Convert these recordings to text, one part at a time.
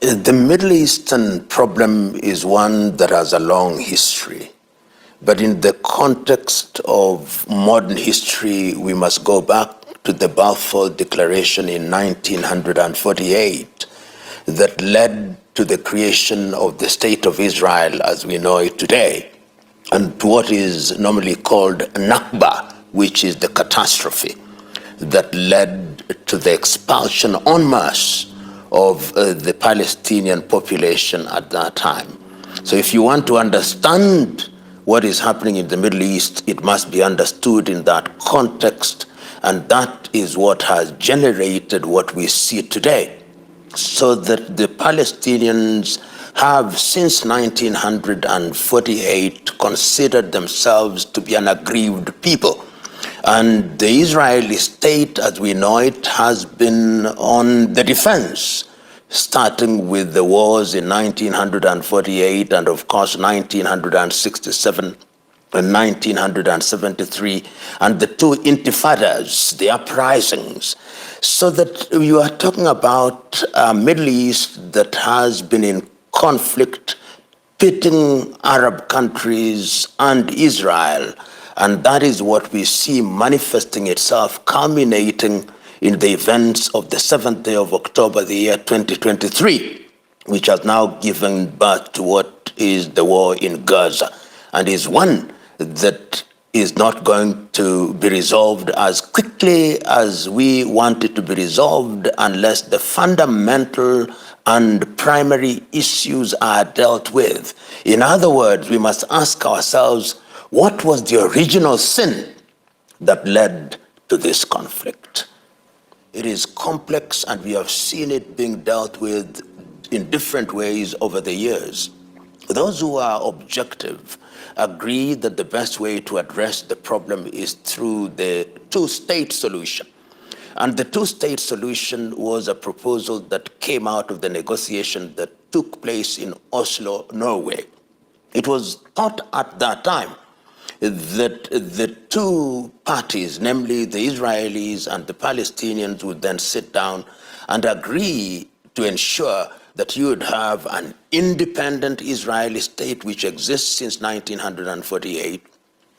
The Middle Eastern problem is one that has a long history. But in the context of modern history, we must go back to the Balfour Declaration in 1948 that led to the creation of the State of Israel as we know it today, and to what is normally called Nakba, which is the catastrophe that led to the expulsion en masse of the Palestinian population at that time. So if you want to understand what is happening in the Middle East, it must be understood in that context, and that is what has generated what we see today. So that the Palestinians have since 1948 considered themselves to be an aggrieved people. And the Israeli state, as we know it, has been on the defense, starting with the wars in 1948 and, of course, 1967 and 1973, and the two intifadas, the uprisings. So that you are talking about a Middle East that has been in conflict, pitting Arab countries and Israel. And that is what we see manifesting itself, culminating in the events of the 7th day of October, the year 2023, which has now given birth to what is the war in Gaza, and is one that is not going to be resolved as quickly as we want it to be resolved unless the fundamental and primary issues are dealt with. In other words, we must ask ourselves, what was the original sin that led to this conflict? It is complex, and we have seen it being dealt with in different ways over the years. Those who are objective agree that the best way to address the problem is through the two-state solution. And the two-state solution was a proposal that came out of the negotiation that took place in Oslo, Norway. It was thought at that time that the two parties, namely the Israelis and the Palestinians, would then sit down and agree to ensure that you would have an independent Israeli state which exists since 1948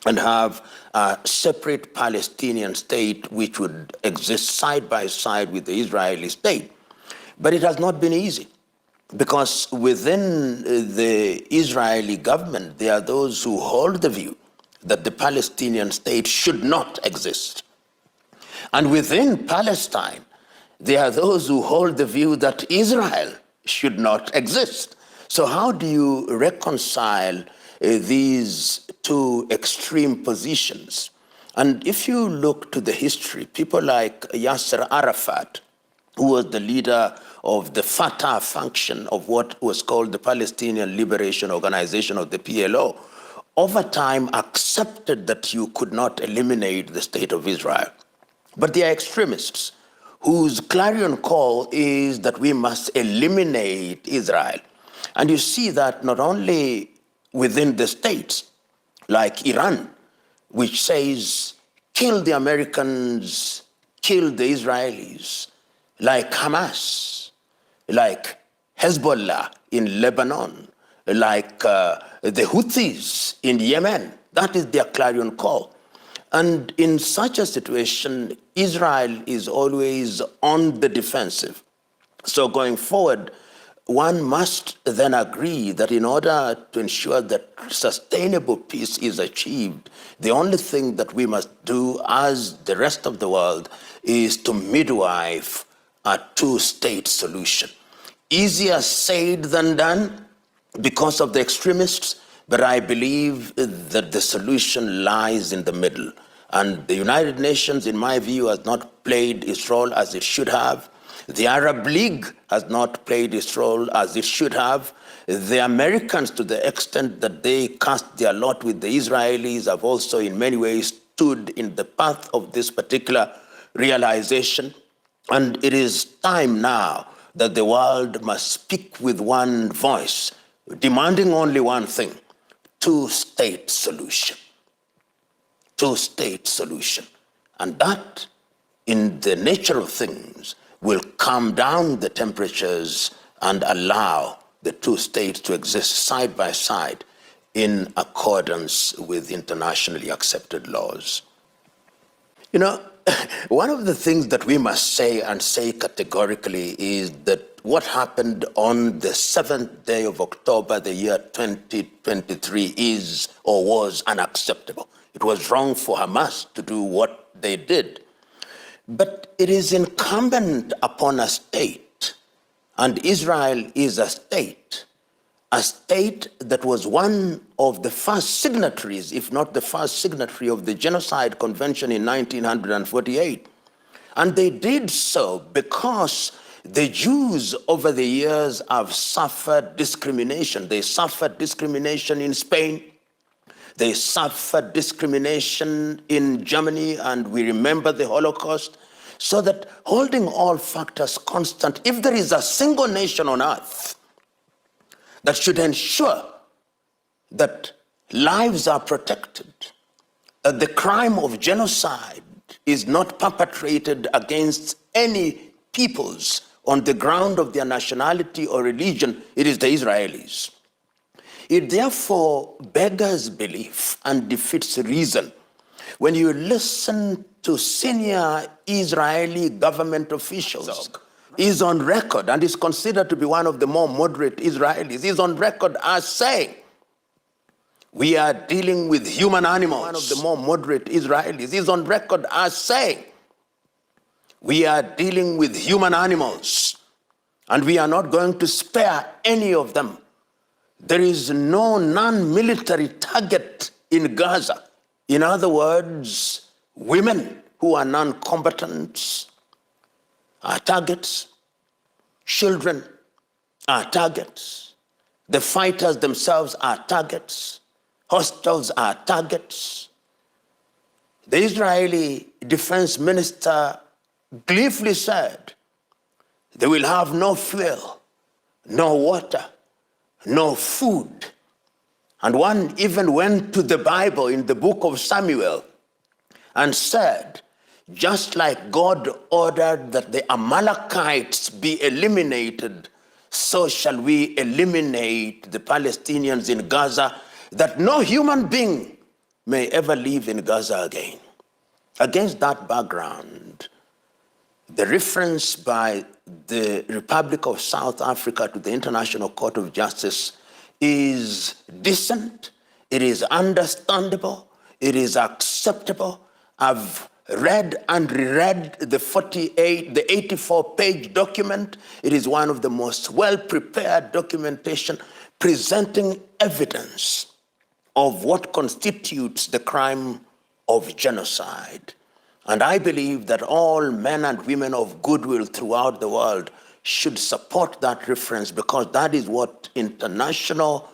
and have a separate Palestinian state which would exist side by side with the Israeli state. But it has not been easy, because within the Israeli government, there are those who hold the view that the Palestinian state should not exist. And within Palestine, there are those who hold the view that Israel should not exist. So how do you reconcile these two extreme positions? And if you look to the history, people like Yasser Arafat, who was the leader of the Fatah function of what was called the Palestinian Liberation Organization, of the PLO, over time accepted that you could not eliminate the state of Israel. But there are extremists whose clarion call is that we must eliminate Israel. And you see that not only within the states, like Iran, which says, kill the Americans, kill the Israelis, like Hamas, like Hezbollah in Lebanon, like the Houthis in Yemen. That is their clarion call. And in such a situation, Israel is always on the defensive. So going forward, one must then agree that in order to ensure that sustainable peace is achieved, the only thing that we must do as the rest of the world is to midwife a two-state solution. Easier said than done because of the extremists, but I believe that the solution lies in the middle. And the United Nations, in my view, has not played its role as it should have. The Arab League has not played its role as it should have. The Americans, to the extent that they cast their lot with the Israelis, have also in many ways stood in the path of this particular realization. And it is time now that the world must speak with one voice, demanding only one thing: two-state solution. Two-state solution. And that, in the nature of things, will calm down the temperatures and allow the two states to exist side by side in accordance with internationally accepted laws. You know, one of the things that we must say, and say categorically, is that what happened on the 7th day of October, the year 2023, is or was unacceptable. It was wrong for Hamas to do what they did. But it is incumbent upon a state, and Israel is a state that was one of the first signatories, if not the first signatory, of the Genocide Convention in 1948. And they did so because the Jews over the years have suffered discrimination. They suffered discrimination in Spain. They suffered discrimination in Germany, and we remember the Holocaust. So that holding all factors constant, if there is a single nation on earth that should ensure that lives are protected, that the crime of genocide is not perpetrated against any peoples on the ground of their nationality or religion, it is the Israelis. It therefore beggars belief and defeats reason when you listen to senior Israeli government officials. Is on record, and is considered to be one of the more moderate Israelis, is on record as saying, we are dealing with human animals. One of the more moderate Israelis is on record as saying, we are dealing with human animals, and we are not going to spare any of them. There is no non-military target in Gaza. In other words, women who are non-combatants are targets, children are targets, the fighters themselves are targets, hospitals are targets. The Israeli defense minister gleefully said they will have no fuel, no water, no food. And one even went to the Bible in the book of Samuel and said, just like God ordered that the Amalekites be eliminated, so shall we eliminate the Palestinians in Gaza, that no human being may ever live in Gaza again. Against that background, the reference by the Republic of South Africa to the International Court of Justice is decent, it is understandable, it is acceptable. I've read and reread the 84-page document. It is one of the most well-prepared documentation presenting evidence of what constitutes the crime of genocide. And I believe that all men and women of goodwill throughout the world should support that reference, because that is what international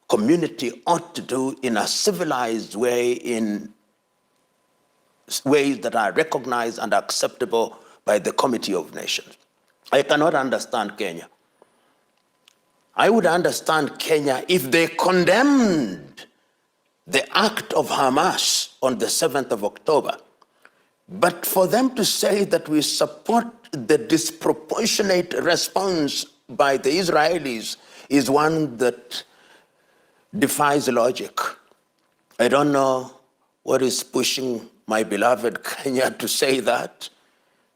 community ought to do in a civilized way, in ways that are recognized and acceptable by the Committee of Nations. I cannot understand Kenya. I would understand Kenya if they condemned the act of Hamas on the 7th of October. But for them to say that we support the disproportionate response by the Israelis is one that defies logic. I don't know what is pushing my beloved Kenya to say that,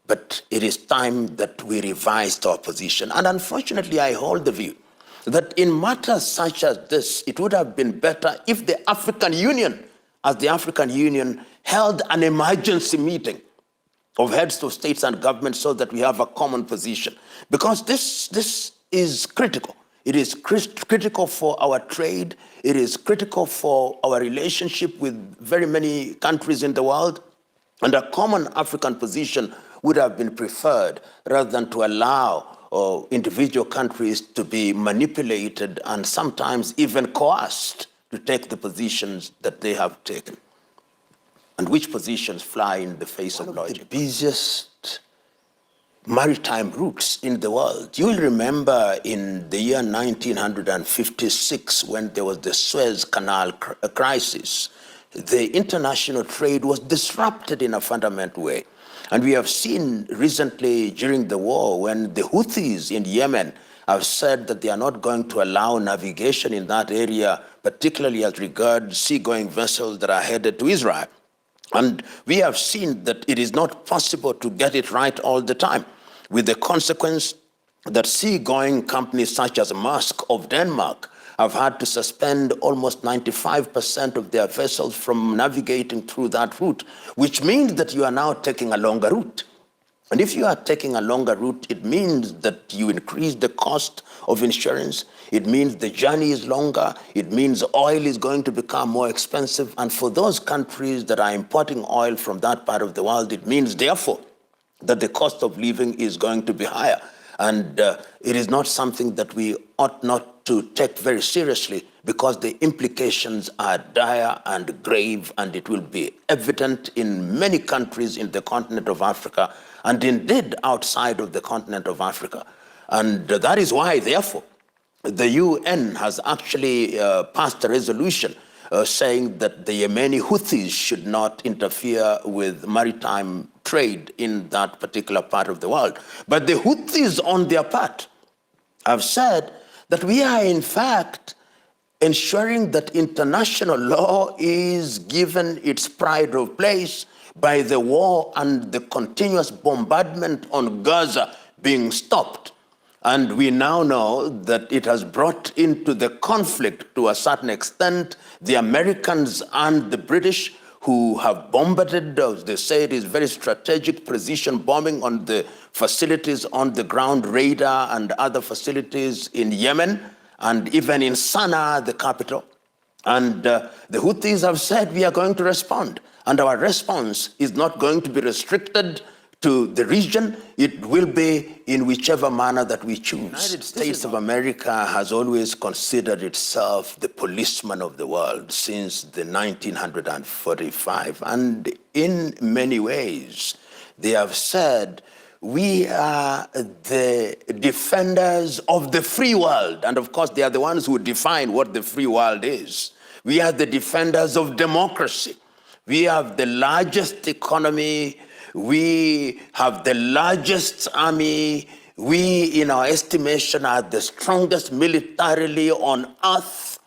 but it is time that we revised our position. And unfortunately, I hold the view that in matters such as this, it would have been better if the African Union, as the African Union, held an emergency meeting of heads of states and governments so that we have a common position. Because this is critical. It is critical for our trade. It is critical for our relationship with very many countries in the world. And a common African position would have been preferred rather than to allow individual countries to be manipulated and sometimes even coerced to take the positions that they have taken. And which positions fly in the face of logic. The busiest maritime routes in the world. You will remember in the year 1956, when there was the Suez Canal crisis, the international trade was disrupted in a fundamental way. And we have seen recently during the war when the Houthis in Yemen have said that they are not going to allow navigation in that area, particularly as regards seagoing vessels that are headed to Israel. And we have seen that it is not possible to get it right all the time, with the consequence that seagoing companies such as Maersk of Denmark have had to suspend almost 95% of their vessels from navigating through that route, which means that you are now taking a longer route. And if you are taking a longer route, it means that you increase the cost of insurance. It means the journey is longer. It means oil is going to become more expensive. And for those countries that are importing oil from that part of the world, it means, therefore, that the cost of living is going to be higher. And it is not something that we ought not to take very seriously, because the implications are dire and grave, and it will be evident in many countries in the continent of Africa, and indeed outside of the continent of Africa. And that is why, therefore, the UN has actually passed a resolution saying that the Yemeni Houthis should not interfere with maritime trade in that particular part of the world. But the Houthis, on their part, have said that we are, in fact, ensuring that international law is given its pride of place by the war and the continuous bombardment on Gaza being stopped. And we now know that it has brought into the conflict, to a certain extent, the Americans and the British, who have bombarded, as they say, it is very strategic precision bombing on the facilities on the ground, radar and other facilities in Yemen, and even in Sana'a, the capital. And the Houthis have said, we are going to respond. And our response is not going to be restricted to the region. It will be in whichever manner that we choose. The United States of America has always considered itself the policeman of the world since the 1945. And in many ways, they have said, we are the defenders of the free world. And of course, they are the ones who define what the free world is. We are the defenders of democracy. We have the largest economy. We have the largest army. We, in our estimation, are the strongest militarily on earth.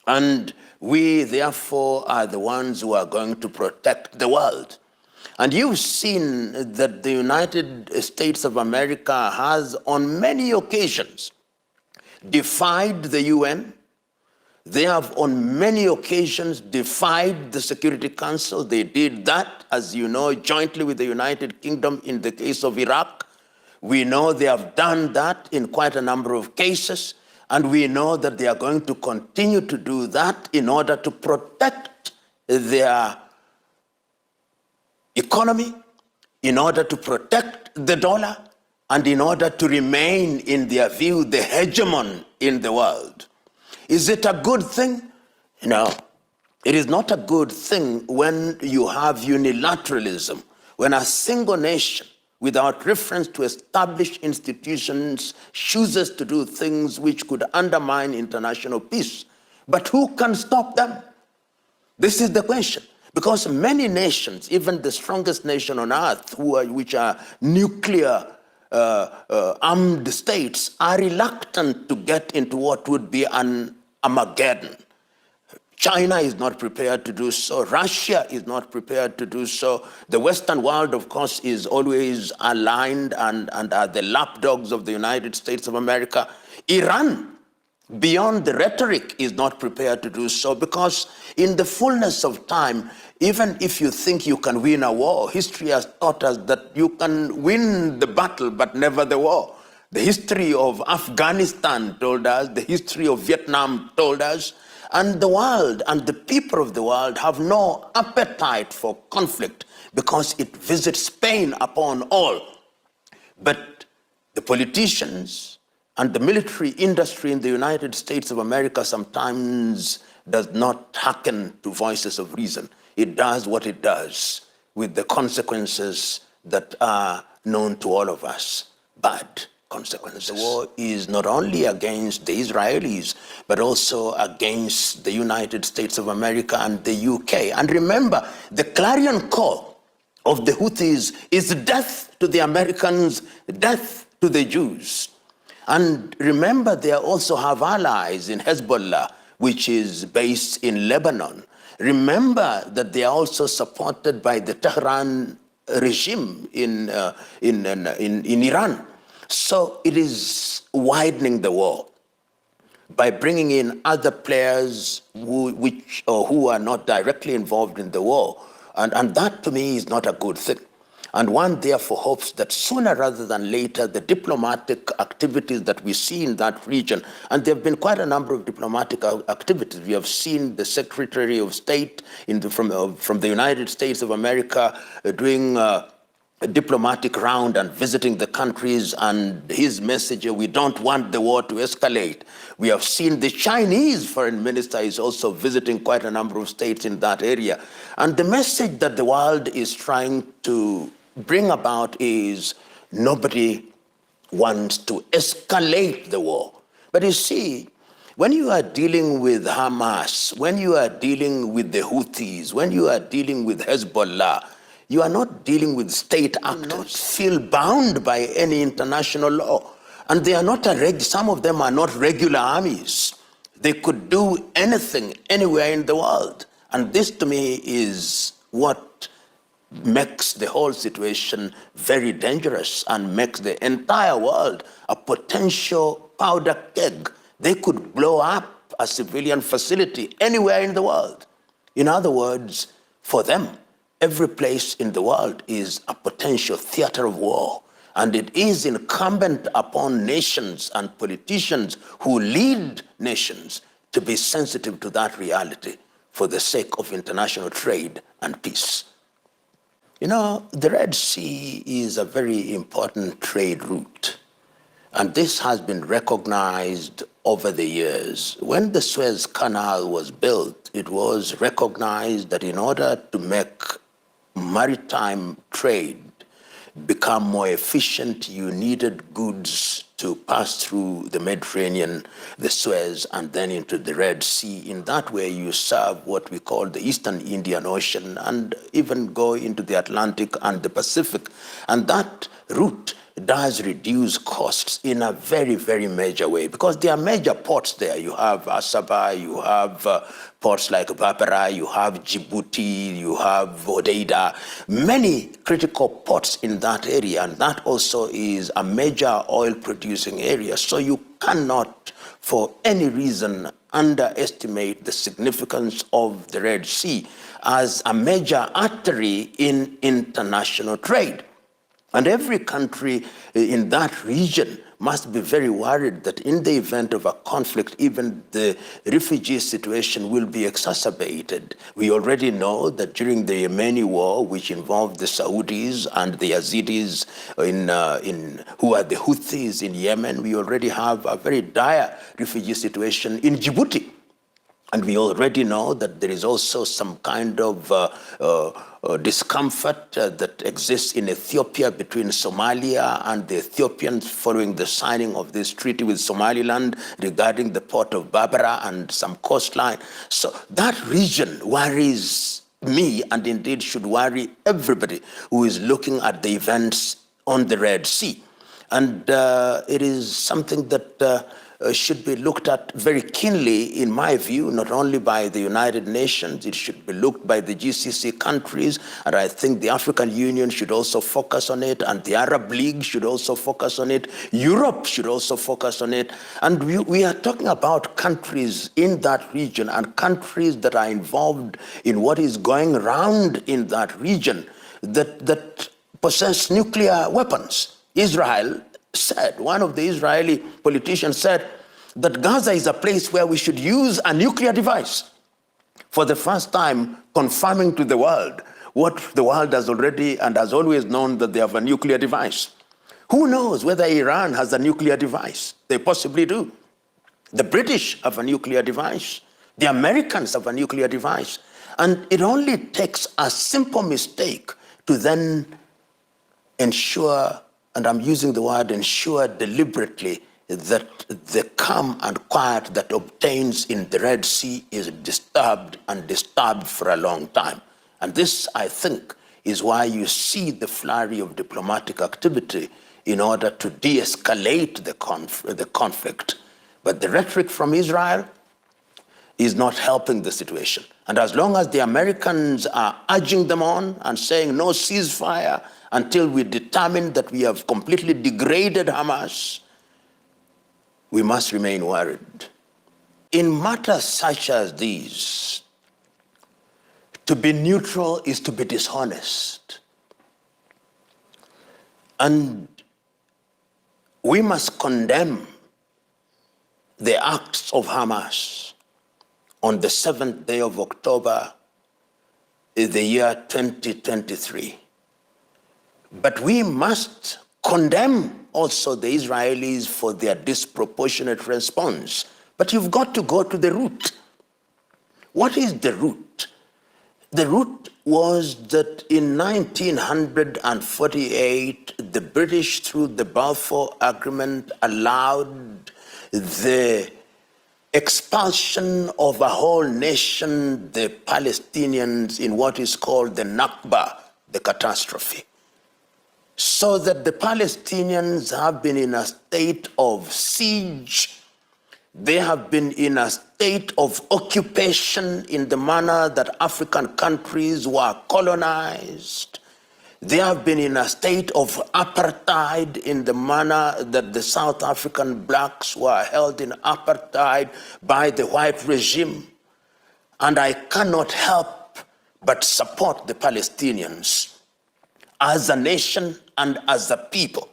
And we, therefore, are the ones who are going to protect the world. And you've seen that the United States of America has, on many occasions, defied the UN. They have, on many occasions, defied the Security Council. They did that, as you know, jointly with the United Kingdom in the case of Iraq. We know they have done that in quite a number of cases, and we know that they are going to continue to do that in order to protect their economy, in order to protect the dollar, and in order to remain, in their view, the hegemon in the world. Is it a good thing? No, it is not a good thing when you have unilateralism, when a single nation, without reference to established institutions, chooses to do things which could undermine international peace. But who can stop them? This is the question. Because many nations, even the strongest nation on earth, which are nuclear armed states, are reluctant to get into what would be an Armageddon. China is not prepared to do so. Russia is not prepared to do so. The Western world, of course, is always aligned and are the lapdogs of the United States of America. Iran, beyond the rhetoric, is not prepared to do so, because in the fullness of time, even if you think you can win a war, history has taught us that you can win the battle but never the war. The history of Afghanistan told us, the history of Vietnam told us, and the world and the people of the world have no appetite for conflict because it visits pain upon all. But the politicians and the military industry in the United States of America sometimes does not hearken to voices of reason. It does what it does with the consequences that are known to all of us. Bad consequences. The war is not only against the Israelis, but also against the United States of America and the UK. And remember, the clarion call of the Houthis is death to the Americans, death to the Jews. And remember, they also have allies in Hezbollah, which is based in Lebanon. Remember that they are also supported by the Tehran regime in Iran. So it is widening the war by bringing in other players who are not directly involved in the war. And that to me is not a good thing. And one therefore hopes that sooner rather than later, the diplomatic activities that we see in that region, and there have been quite a number of diplomatic activities. We have seen the Secretary of State from the United States of America doing a diplomatic round and visiting the countries, and his message, we don't want the war to escalate. We have seen the Chinese foreign minister is also visiting quite a number of states in that area. And the message that the world is trying to bring about is nobody wants to escalate the war. But you see, when you are dealing with Hamas, when you are dealing with the Houthis, when you are dealing with Hezbollah, you are not dealing with state actors. Not feel bound by any international law. And they are not some of them are not regular armies. They could do anything, anywhere in the world. And this to me is what makes the whole situation very dangerous and makes the entire world a potential powder keg. They could blow up a civilian facility anywhere in the world. In other words, for them, every place in the world is a potential theater of war. And it is incumbent upon nations and politicians who lead nations to be sensitive to that reality for the sake of international trade and peace. You know, the Red Sea is a very important trade route. And this has been recognized over the years. When the Suez Canal was built, it was recognized that in order to make maritime trade become more efficient, you needed goods to pass through the Mediterranean, the Suez, and then into the Red Sea. In that way, you serve what we call the Eastern Indian Ocean and even go into the Atlantic and the Pacific. And that route does reduce costs in a very, very major way because there are major ports there. You have Asaba, you have ports like Berbera, you have Djibouti, you have Hodeida, many critical ports in that area, and that also is a major oil-producing area. So you cannot, for any reason, underestimate the significance of the Red Sea as a major artery in international trade. And every country in that region must be very worried that in the event of a conflict, even the refugee situation will be exacerbated. We already know that during the Yemeni war, which involved the Saudis and the Yazidis who are the Houthis in Yemen, we already have a very dire refugee situation in Djibouti. And we already know that there is also some kind of discomfort that exists in Ethiopia between Somalia and the Ethiopians following the signing of this treaty with Somaliland regarding the port of Berbera and some coastline. So that region worries me and indeed should worry everybody who is looking at the events on the Red Sea. And it is something that should be looked at very keenly, in my view, not only by the United Nations, it should be looked by the GCC countries, and I think the African Union should also focus on it, and the Arab League should also focus on it, Europe should also focus on it, and we are talking about countries in that region and countries that are involved in what is going around in that region that possess nuclear weapons. Israel said, one of the Israeli politicians said, that Gaza is a place where we should use a nuclear device. For the first time, confirming to the world what the world has already and has always known, that they have a nuclear device. Who knows whether Iran has a nuclear device? They possibly do. The British have a nuclear device. The Americans have a nuclear device. And it only takes a simple mistake to then ensure, and I'm using the word ensure deliberately, that the calm and quiet that obtains in the Red Sea is disturbed and disturbed for a long time. And this, I think, is why you see the flurry of diplomatic activity in order to de-escalate the conflict. But the rhetoric from Israel is not helping the situation. And as long as the Americans are urging them on and saying no ceasefire until we determine that we have completely degraded Hamas, we must remain worried. In matters such as these, to be neutral is to be dishonest. And we must condemn the acts of Hamas on the 7th day of October in the year 2023. But we must condemn also the Israelis for their disproportionate response. But you've got to go to the root. What is the root? The root was that in 1948, the British, through the Balfour Agreement, allowed the expulsion of a whole nation, the Palestinians, in what is called the Nakba, the catastrophe. So that the Palestinians have been in a state of siege. They have been in a state of occupation in the manner that African countries were colonized. They have been in a state of apartheid in the manner that the South African blacks were held in apartheid by the white regime. And I cannot help but support the Palestinians as a nation and as a people.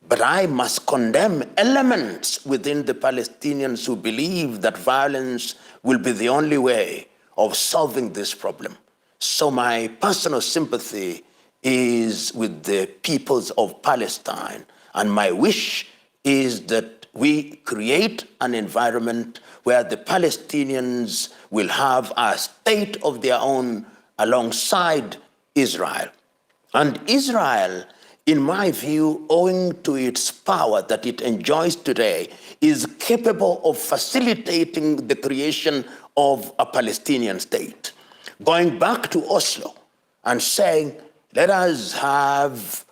But I must condemn elements within the Palestinians who believe that violence will be the only way of solving this problem. So my personal sympathy is with the peoples of Palestine, and my wish is that we create an environment where the Palestinians will have a state of their own alongside Israel. And Israel, in my view, owing to its power that it enjoys today, is capable of facilitating the creation of a Palestinian state. Going back to Oslo and saying, let us have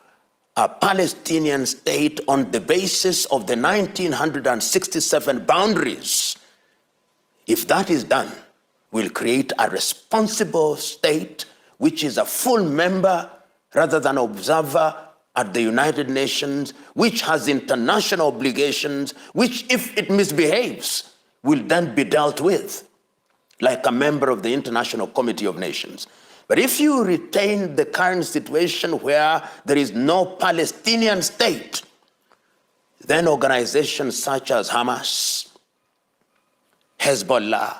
a Palestinian state on the basis of the 1967 boundaries. If that is done, we'll create a responsible state which is a full member rather than observer at the United Nations, which has international obligations, which, if it misbehaves, will then be dealt with like a member of the International Committee of Nations. But if you retain the current situation where there is no Palestinian state, then organizations such as Hamas, Hezbollah,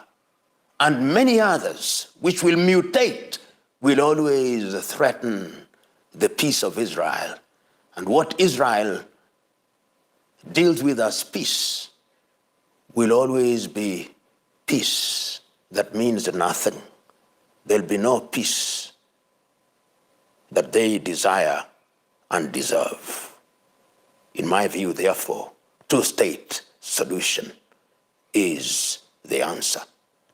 and many others, which will mutate, will always threaten the peace of Israel. And what Israel deals with as peace will always be peace that means nothing. There'll be no peace that they desire and deserve. In my view, therefore, two-state solution is the answer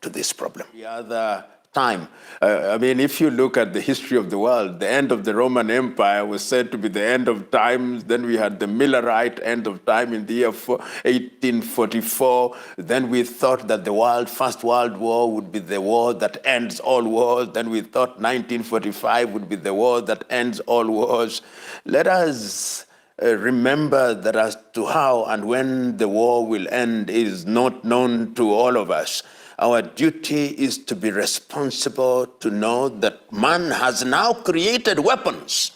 to this problem. The other time, if you look at the history of the world, the end of the Roman Empire was said to be the end of times. Then we had the Millerite end of time in the year 1844. Then we thought that the First World War would be the war that ends all wars. Then we thought 1945 would be the war that ends all wars. Let us remember that as to how and when the war will end is not known to all of us. Our duty is to be responsible, to know that man has now created weapons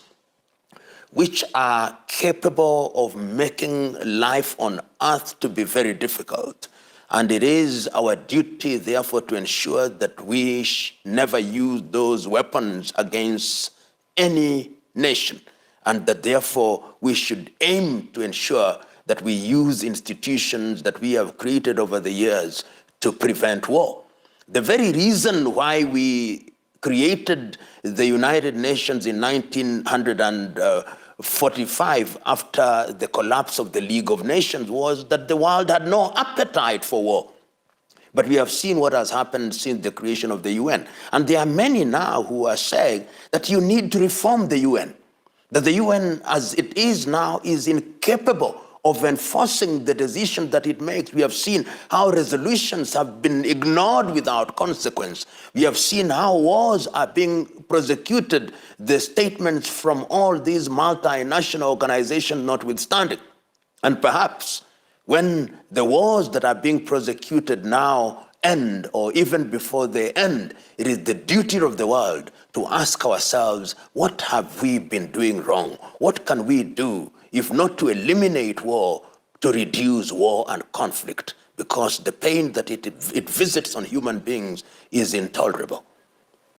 which are capable of making life on earth to be very difficult. And it is our duty, therefore, to ensure that we never use those weapons against any nation, and that, therefore, we should aim to ensure that we use institutions that we have created over the years to prevent war. The very reason why we created the United Nations in 1945 after the collapse of the League of Nations was that the world had no appetite for war. But we have seen what has happened since the creation of the UN. And there are many now who are saying that you need to reform the UN. that the UN, as it is now, is incapable of enforcing the decision that it makes. We have seen how resolutions have been ignored without consequence. We have seen how wars are being prosecuted, the statements from all these multinational organizations notwithstanding. And perhaps when the wars that are being prosecuted now end, or even before they end, it is the duty of the world to ask ourselves, what have we been doing wrong? What can we do, if not to eliminate war, to reduce war and conflict? Because the pain that it visits on human beings is intolerable.